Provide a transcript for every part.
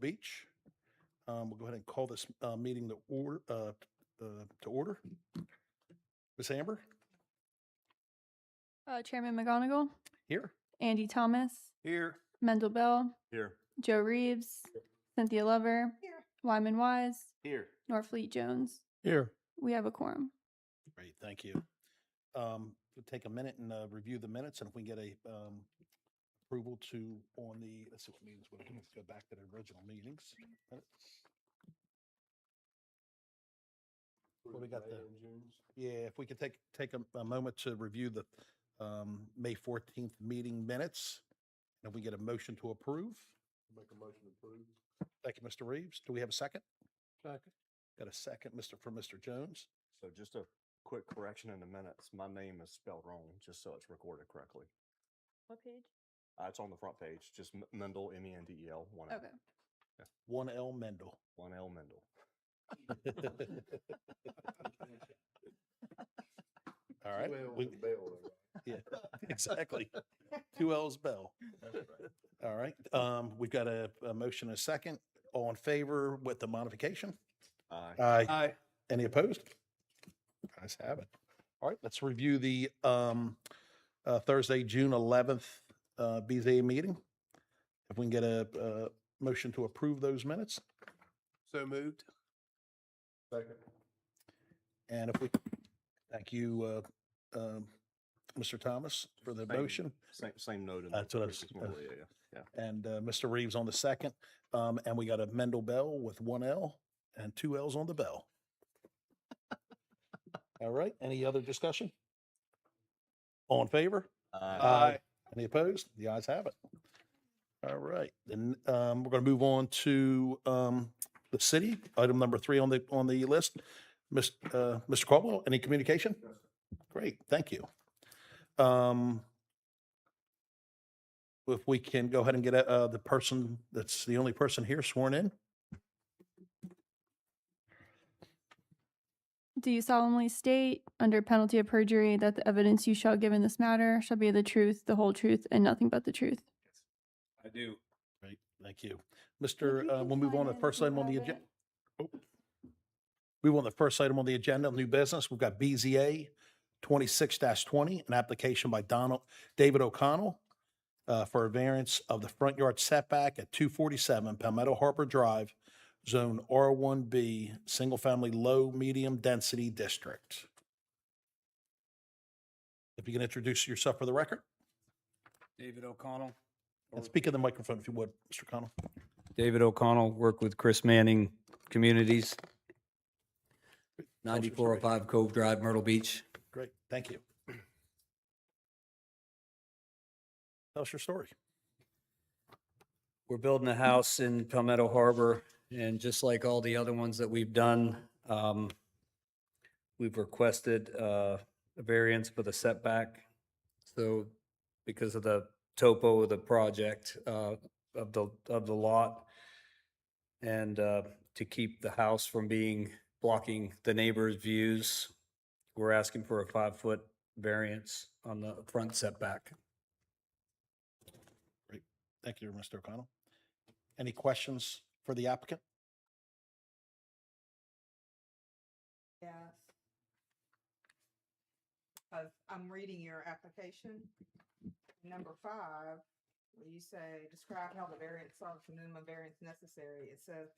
Beach. We'll go ahead and call this meeting to order. Ms. Amber, Chairman McGonigal, here. Andy Thomas, Here. Mendel Bell, Here. Joe Reeves, Cynthia Lover, Here. Wyman Wise, Here. Norfleet Jones. Here. We have a quorum. Great, thank you. We'll take a minute and review the minutes, and if we can get a approval to on the, let's see what meetings, we're going to go back to the original meetings. What we got there? Yeah, if we could take a moment to review the May 14th meeting minutes, and if we get a motion to approve. Make a motion to approve. Thank you, Mr. Reeves. Do we have a second? Second. Got a second, from Mr. Jones. So just a quick correction in the minutes. My name is spelled wrong, just so it's recorded correctly. What page? It's on the front page, just Mendel, M-E-N-D-E-L, one L. Okay. 1L Mendel. 1L Mendel. All right. Yeah, exactly. 2 L's Bell. All right. We've got a motion and a second. All in favor with the modification? Aye. Aye. Any opposed? Guys have it. All right, let's review the Thursday, June 11th BZA meeting. If we can get a motion to approve those minutes. So moved. Second. And if we, thank you, Mr. Thomas, for the motion. Same note. That's what I was- Yeah. And Mr. Reeves on the second. And we got a Mendel Bell with 1 L and 2 L's on the bell. All right, any other discussion? All in favor? Aye. Any opposed? The ayes have it. All right, then we're going to move on to the city, item number 3 on the list. Mr. Caldwell, any communication? Great, thank you. If we can go ahead and get the person that's the only person here sworn in. Do you solemnly state, under penalty of perjury, that the evidence you shall give in this matter shall be the truth, the whole truth, and nothing but the truth? I do. Great, thank you. Mr. We'll move on to the first item on the agenda. Move on to the first item on the agenda, new business. We've got BZA 26-20, an application by David O'Connell for a variance of the front yard setback at 247 Palmetto Harbor Drive, Zone R1B, Single Family Low Medium Density District. If you can introduce yourself for the record. David O'Connell. And speak in the microphone if you would, Mr. O'Connell. David O'Connell, work with Chris Manning Communities. 9405 Cove Drive, Myrtle Beach. Great, thank you. Tell us your story. We're building a house in Palmetto Harbor, and just like all the other ones that we've done, we've requested a variance for the setback. So because of the topo of the project, of the lot, and to keep the house from blocking the neighbor's views, we're asking for a 5-foot variance on the front setback. Great, thank you, Mr. O'Connell. Any questions for the applicant? Yes. I'm reading your application. Number 5, where you say, describe how the variance solves the minimum variance necessary. It says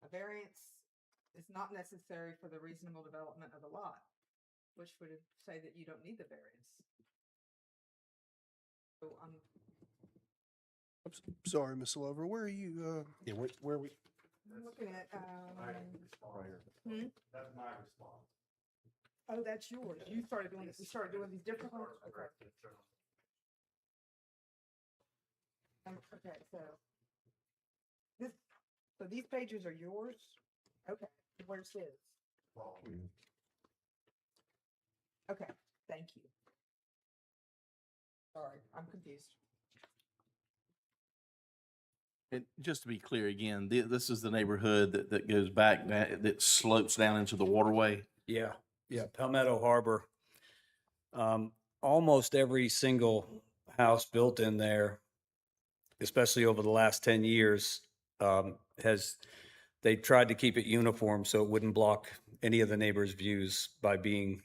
a variance is not necessary for the reasonable development of the lot, which would say that you don't need the variance. So I'm Sorry, Miss Lover, where are you? Yeah, where are we? looking at, That's my response. oh, that's yours. You started doing this. You started doing these different ones. Okay, so these pages are yours? Okay, where's his? Okay, thank you. Sorry, I'm confused. And just to be clear again, this is the neighborhood that goes back, that slopes down into the waterway. Yeah, Palmetto Harbor. Almost every single house built in there, especially over the last 10 years, they tried to keep it uniform so it wouldn't block any of the neighbors' views by being,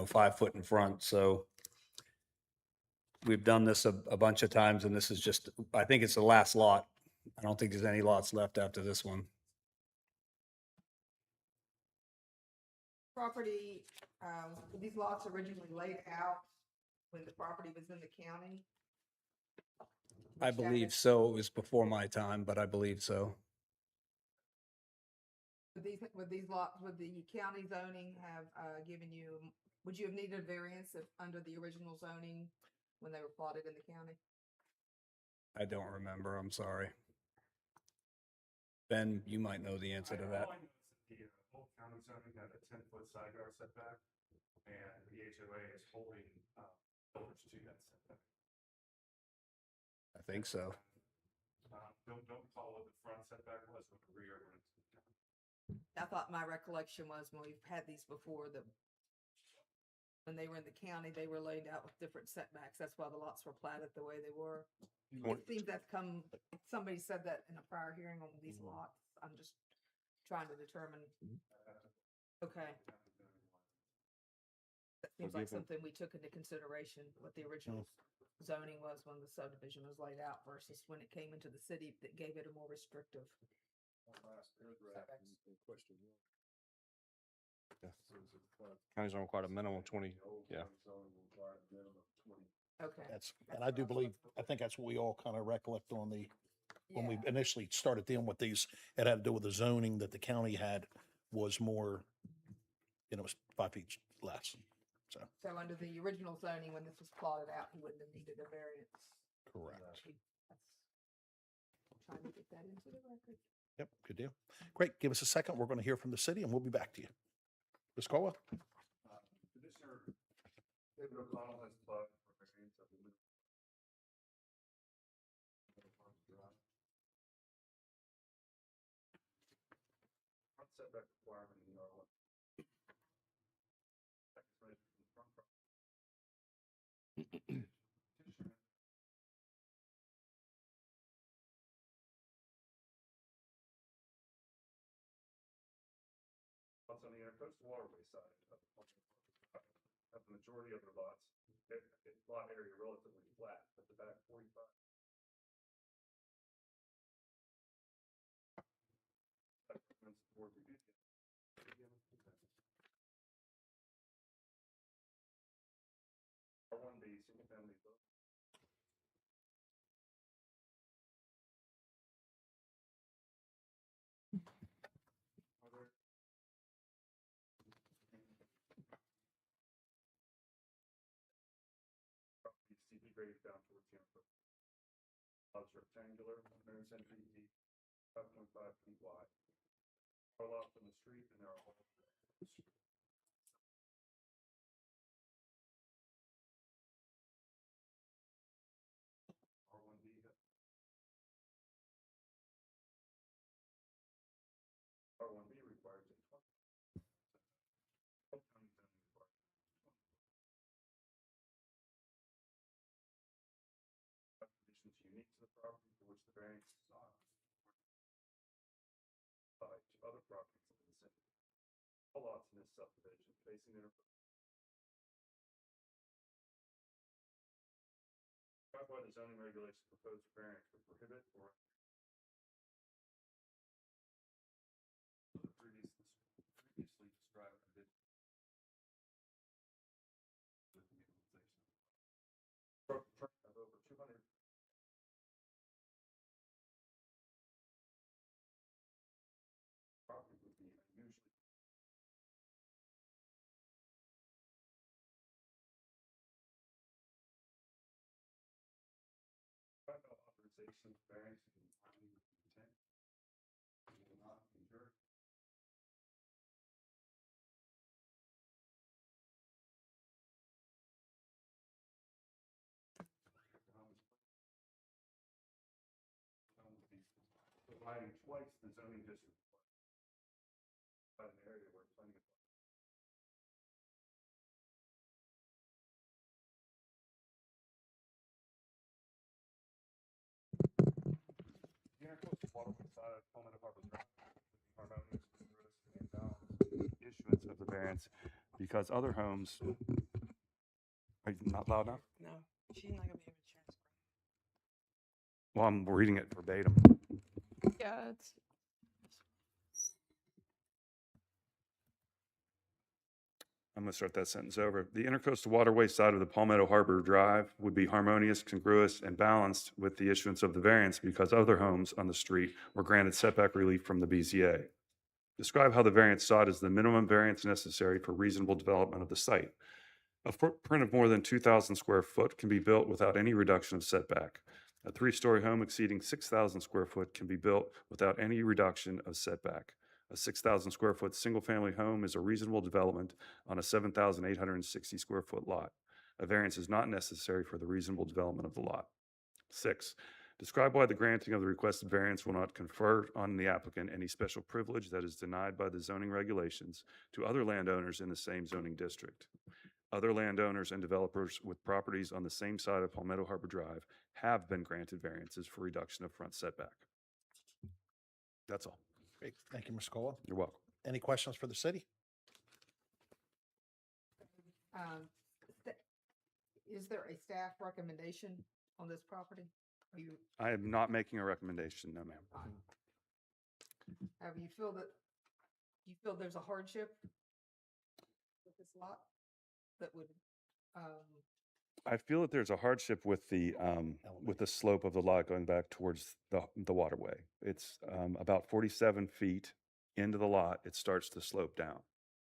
5 foot in front. So we've done this a bunch of times, and this is just, I think it's the last lot. I don't think there's any lots left after this one. Property, were these lots originally laid out when the property was in the county? I Which believe happened- so. It was before my time, but I believe so. Would these lots, would the county zoning have, given you, would you have needed a variance if, under the original zoning when they were plotted in the county? I don't remember. I'm sorry. Ben, you might know the answer to that. All I know is that the old county zoning had a 10-foot side yard setback, and the HOA is holding builders to that setback. I think so. Don't recall what the front setback was, what the rear was. I thought my recollection was when we've had these before, that when they were in the county, they were laid out with different setbacks. That's why the lots were platted the way they were. It seems that's come, somebody said that in a prior hearing on these lots. I'm just trying to determine. Okay. That seems like given- something we took into consideration, what the original zoning was when the subdivision was laid out versus when it came into the city that gave it a more restrictive. County's on quite a minimum of 20, yeah. Okay. And I do believe, I think that's what we all kind of recollect on the, when we Yeah. initially started dealing with these, it had to do with the zoning that the county had was more, it was 5 feet less. So, So under the original zoning, when this was plotted out, he wouldn't have needed a variance. correct. Trying to get that into the record. Yep, good deal. Great. Give us a second. We're going to hear from the city and we'll be back to you. Ms. Colwell? Commissioner David O'Connell has applied for variance of the new front setback requirement in the R1. Lots on the intercoastal waterway side of the majority of the lots, lot area relatively flat, but the back 45. R1B single family. CP grade down towards the end. Lots rectangular, 110 feet deep, 5.5 feet wide. All off from the street, and there are holes. R1B. R1B requires a 20. Conditions unique to the property for which the variance is sought. To other properties in the city. All lots in this subdivision facing the by the zoning regulations proposed variance would prohibit or previously described conditions. With the utilization of over 200. Property would be unusually. Authorization variance and finding of intent. Will not endure. Providing twice the zoning district. By an area where plenty of. Intercoastal waterway side, element of our variance because other homes. Are you not loud enough? No, she's not gonna be able to transcribe. Well, I'm reading it verbatim. Yeah, it's I'm going to start that sentence over. The intercoastal waterway side of the Palmetto Harbor Drive would be harmonious, congruous, and balanced with the issuance of the variance because other homes on the street were granted setback relief from the BZA. Describe how the variance sought is the minimum variance necessary for reasonable development of the site. A footprint of more than 2,000 square foot can be built without any reduction of setback. A 3-story home exceeding 6,000 square foot can be built without any reduction of setback. A 6,000 square foot single-family home is a reasonable development on a 7,860 square foot lot. A variance is not necessary for the reasonable development of the lot. 6, describe why the granting of the requested variance will not confer on the applicant any special privilege that is denied by the zoning regulations to other landowners in the same zoning district. Other landowners and developers with properties on the same side of Palmetto Harbor Drive have been granted variances for reduction of front setback. That's all. Great. Thank you, Mr. Cole. You're welcome. Any questions for the city? sta- Is there a staff recommendation on this property? Are you, I am not making a recommendation, no, ma'am. have you feel that, you feel there's a hardship with this lot that would, I feel that there's a hardship with the slope of the lot going back towards the waterway. It's about 47 feet into the lot, it starts to slope down.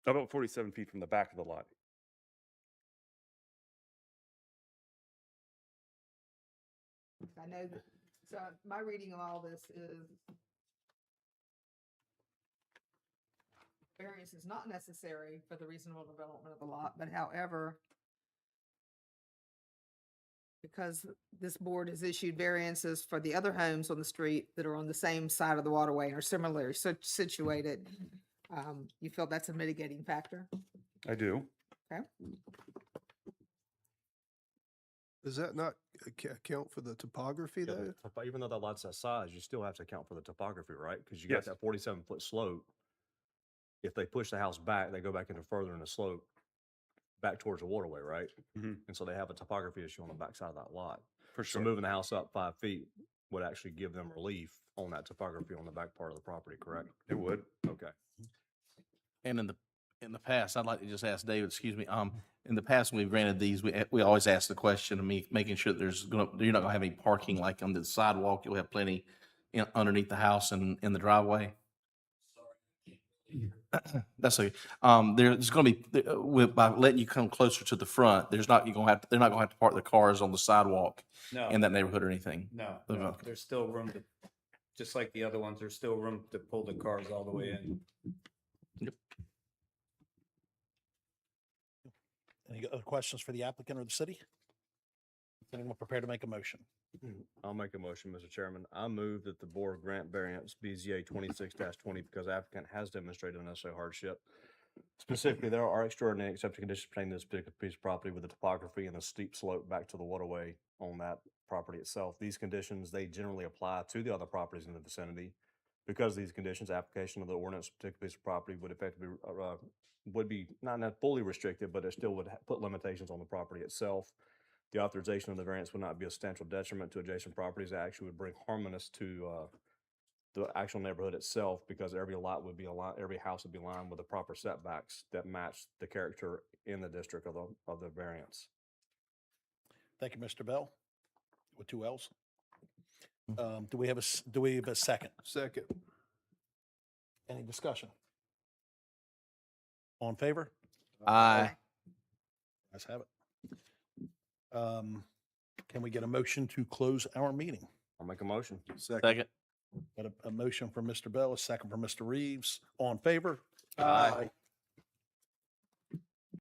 About 47 feet from the back of the lot. I know that, so my reading of all this is variance is not necessary for the reasonable development of the lot, but however, because this board has issued variances for the other homes on the street that are on the same side of the waterway and are similarly situated, you feel that's a mitigating factor? I do. Okay. Does that not account for the topography Yeah, though? even though that lot's that size, you still have to account for the topography, right? Because you got Yes. that 47-foot slope. If they push the house back, they go back into further in the slope, back towards the waterway, right? Mhm. And so they have a topography issue on the backside of that lot. For So sure. moving the house up 5 feet would actually give them relief on that topography on the back part of the property, correct? It would. Okay. And in the past, I'd like to just ask David, excuse me, in the past, when we've granted these, we always ask the question of me, making sure that you're not gonna have any parking like on the sidewalk. You'll have plenty underneath the house and in the driveway. That's okay. There's gonna be, by letting you come closer to the front, they're not gonna have to park their cars on the sidewalk No, in that neighborhood or anything. no, Okay. no. There's still room to, just like the other ones, there's still room to pull the cars all the way in. Any other questions for the applicant or the city? Is anyone prepared to make a motion? I'll make a motion, Mr. Chairman. I move that the board grant variance BZA 26-20 because applicant has demonstrated unnecessary hardship. Specifically, there are extraordinary exception conditions pertaining to this particular piece of property with the topography and the steep slope back to the waterway on that property itself. These conditions, they generally apply to the other properties in the vicinity. Because of these conditions, application of the ordinance, particular piece of property would effectively, would be not fully restricted, but it still would put limitations on the property itself. The authorization of the variance would not be a substantial detriment to adjacent properties. It actually would bring harmonious to the actual neighborhood itself because every lot would be aligned, every house would be aligned with the proper setbacks that match the character in the district of the variance. Thank you, Mr. Bell, with 2 Ls. Do we have a second? Second. Any discussion? All in favor? Aye. Let's have it. Can we get a motion to close our meeting? I'll make a motion. Second. Got a motion from Mr. Bell, a second from Mr. Reeves. All in favor? Aye.